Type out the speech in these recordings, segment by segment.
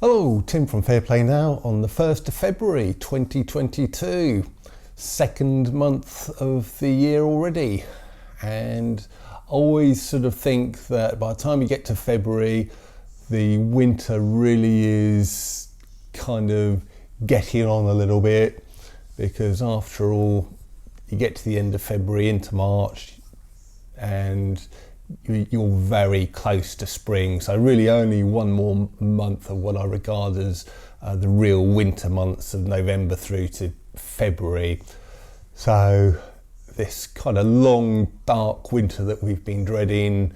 Hello, Tim from Fair Play Now on the 1st of February 2022, second month of the year already. And I always sort of think that by the time you get to February, the winter really is kind of getting on a little bit, because after all, you get to the end of February into March and you're very close to spring, so really only one more month of what I regard as the real winter months of November through to February. So this kind of long dark winter that we've been dreading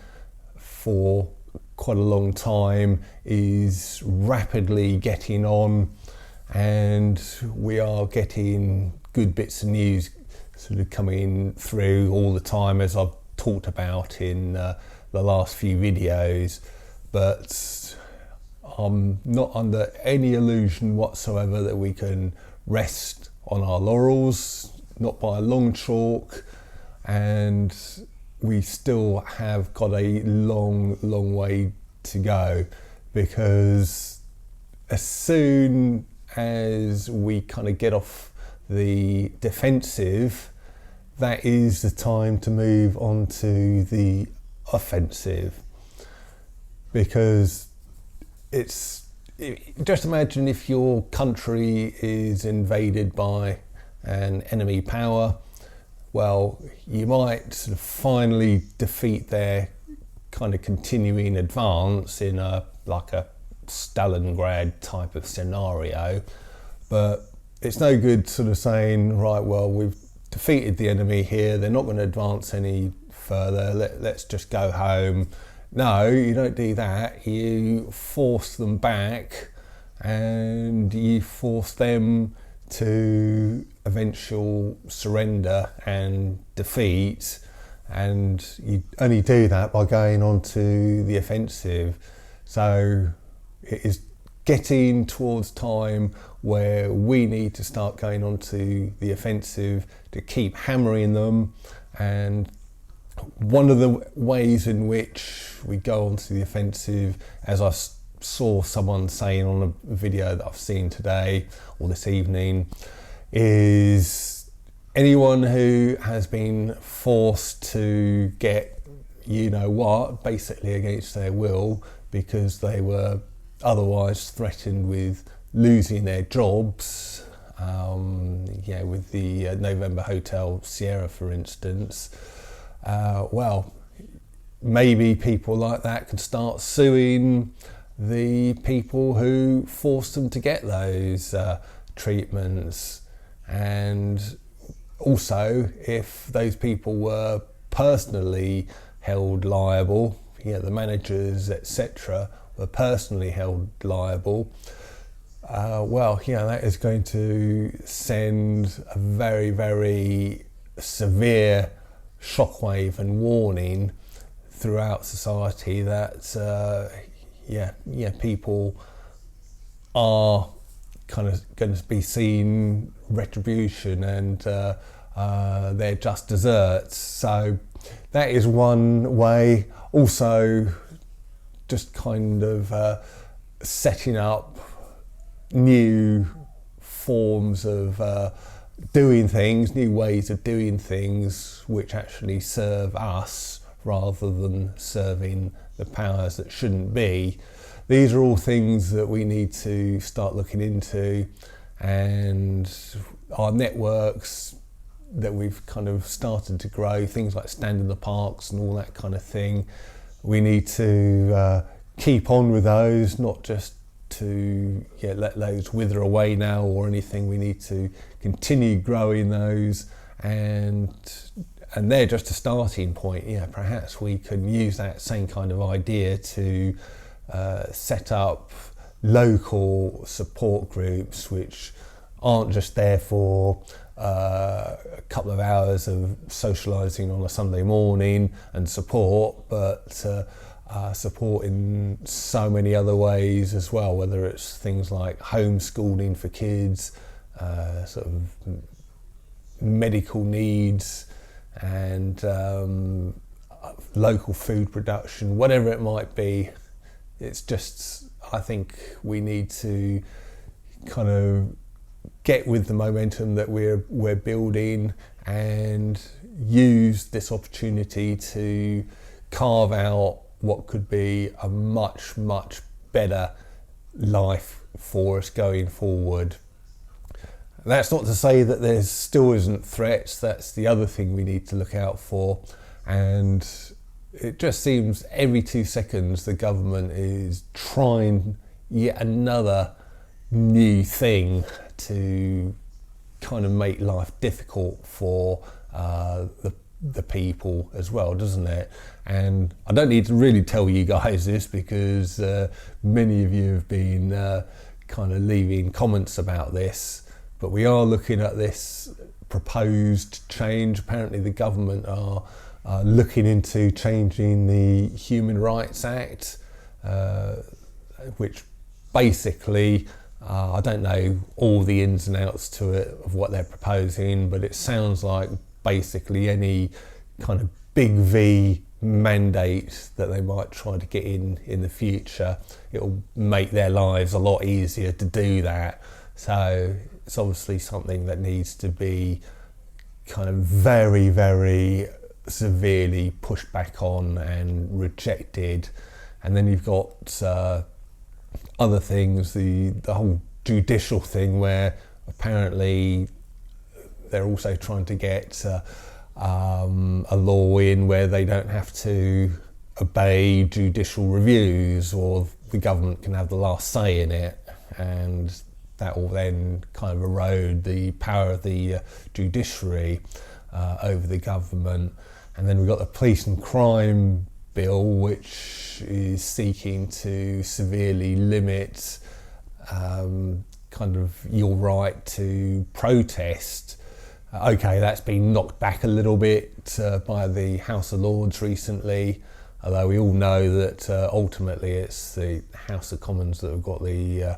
for quite a long time is rapidly getting on, and we are getting good bits of news sort of coming through all the time, as I've talked about in the last few videos. But I'm not under any illusion whatsoever that we can rest on our laurels, not by a long chalk, and we still have got a long way to go, because as soon as we kind of get off the defensive, that is the time to move on to the offensive. Because just imagine if your country is invaded by an enemy power. Well, you might sort of finally defeat their kind of continuing advance in like a Stalingrad type of scenario, but it's no good sort of saying, right, well, we've defeated the enemy here, they're not going to advance any further, let's just go home. No, you don't do that. You force them back, and you force them to eventual surrender and defeat, and you only do that by going on to the offensive. So it is getting towards time where we need to start going on to the offensive to keep hammering them. And one of the ways in which we go on to the offensive, as I saw someone saying on a video that I've seen today or this evening, is anyone who has been forced to get you know what, basically against their will, because they were otherwise threatened with losing their jobs, with the November Hotel Sierra, for instance. Well, maybe people like that can start suing the people who forced them to get those treatments. And also, if those people were personally held liable, the managers, etc., were personally held liable, that is going to send a very, very severe shockwave and warning throughout society that people are kind of going to be seeing retribution and their just desserts. So that is one way. Also, just kind of setting up new forms of doing things, new ways of doing things which actually serve us rather than serving the powers that shouldn't be. These are all things that we need to start looking into, and our networks that we've kind of started to grow, things like Stand in the Parks and all that kind of thing, we need to keep on with those, not just to let those wither away now or anything. We need to continue growing those, and they're just a starting point. Perhaps we can use that same kind of idea to set up local support groups which aren't just there for a couple of hours of socialising on a Sunday morning and support, but support in so many other ways as well, whether it's things like homeschooling for kids, sort of medical needs, and local food production, whatever it might be. It's just, I think we need to kind of get with the momentum that we're building and use this opportunity to carve out what could be a much, much better life for us going forward. That's not to say that there still isn't threats. That's the other thing we need to look out for. And it just seems every 2 seconds the government is trying yet another new thing to kind of make life difficult for the people as well, doesn't it? And I don't need to really tell you guys this, because many of you have been kind of leaving comments about this, but we are looking at this proposed change. Apparently the government are looking into changing the Human Rights Act, which basically, I don't know all the ins and outs to it of what they're proposing, but it sounds like basically any kind of big V mandate that they might try to get in the future, it'll make their lives a lot easier to do that. So it's obviously something that needs to be kind of very, very severely pushed back on and rejected. And then you've got other things, the whole judicial thing, where apparently they're also trying to get a law in where they don't have to obey judicial reviews, or the government can have the last say in it, and that will then kind of erode the power of the judiciary over the government. And then we've got the police and crime bill, which is seeking to severely limit kind of your right to protest. Okay, that's been knocked back a little bit by the House of Lords recently, although we all know that ultimately it's the House of Commons that have got the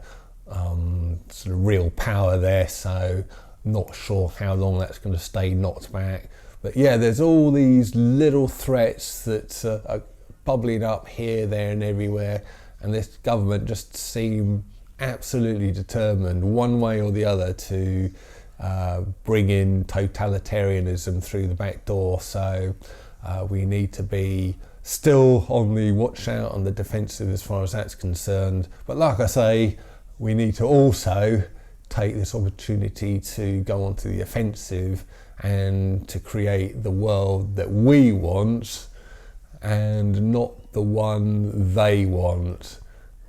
sort of real power there, so not sure how long that's going to stay knocked back. But yeah, there's all these little threats that are bubbling up here, there and everywhere, and this government just seem absolutely determined one way or the other to bring in totalitarianism through the back door. So we need to be still on the watch out, on the defensive as far as that's concerned. But like I say, we need to also take this opportunity to go onto the offensive and to create the world that we want, and not the one they want,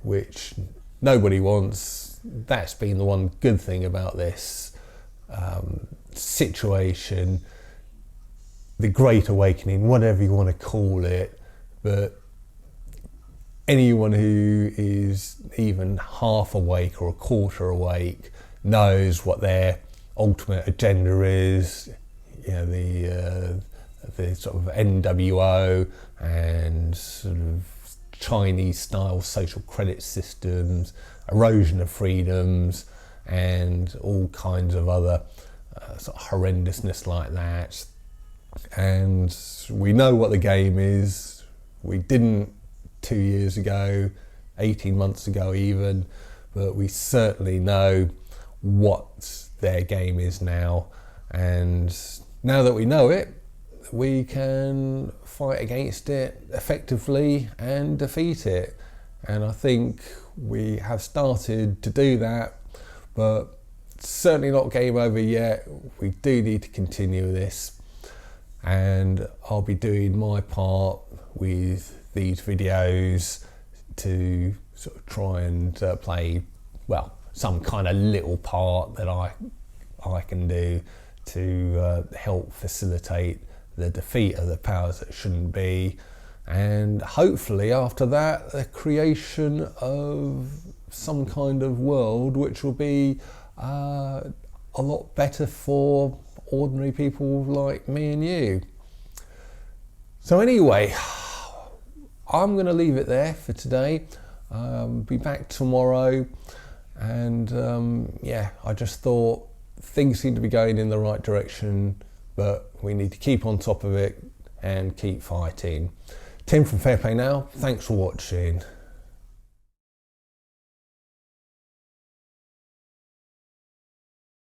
which nobody wants. That's been the one good thing about this situation, the Great Awakening, whatever you want to call it. But anyone who is even half awake or a quarter awake knows what their ultimate agenda is. You know, the sort of NWO and sort of Chinese style social credit systems, erosion of freedoms, and all kinds of other sort of horrendousness like that. And we know what the game is. We didn't 2 years ago, 18 months ago even, but we certainly know what their game is now. And now that we know it, we can fight against it effectively and defeat it. And I think we have started to do that, but certainly not game over yet. We do need to continue this, and I'll be doing my part with these videos to sort of try and play, well, some kind of little part that I can do to help facilitate the defeat of the powers that shouldn't be, and hopefully after that the creation of some kind of world which will be a lot better for ordinary people like me and you. So anyway, I'm going to leave it there for today. Be back tomorrow, and yeah, I just thought things seem to be going in the right direction, but we need to keep on top of it and keep fighting. Tim from Fair Play Now, thanks for watching.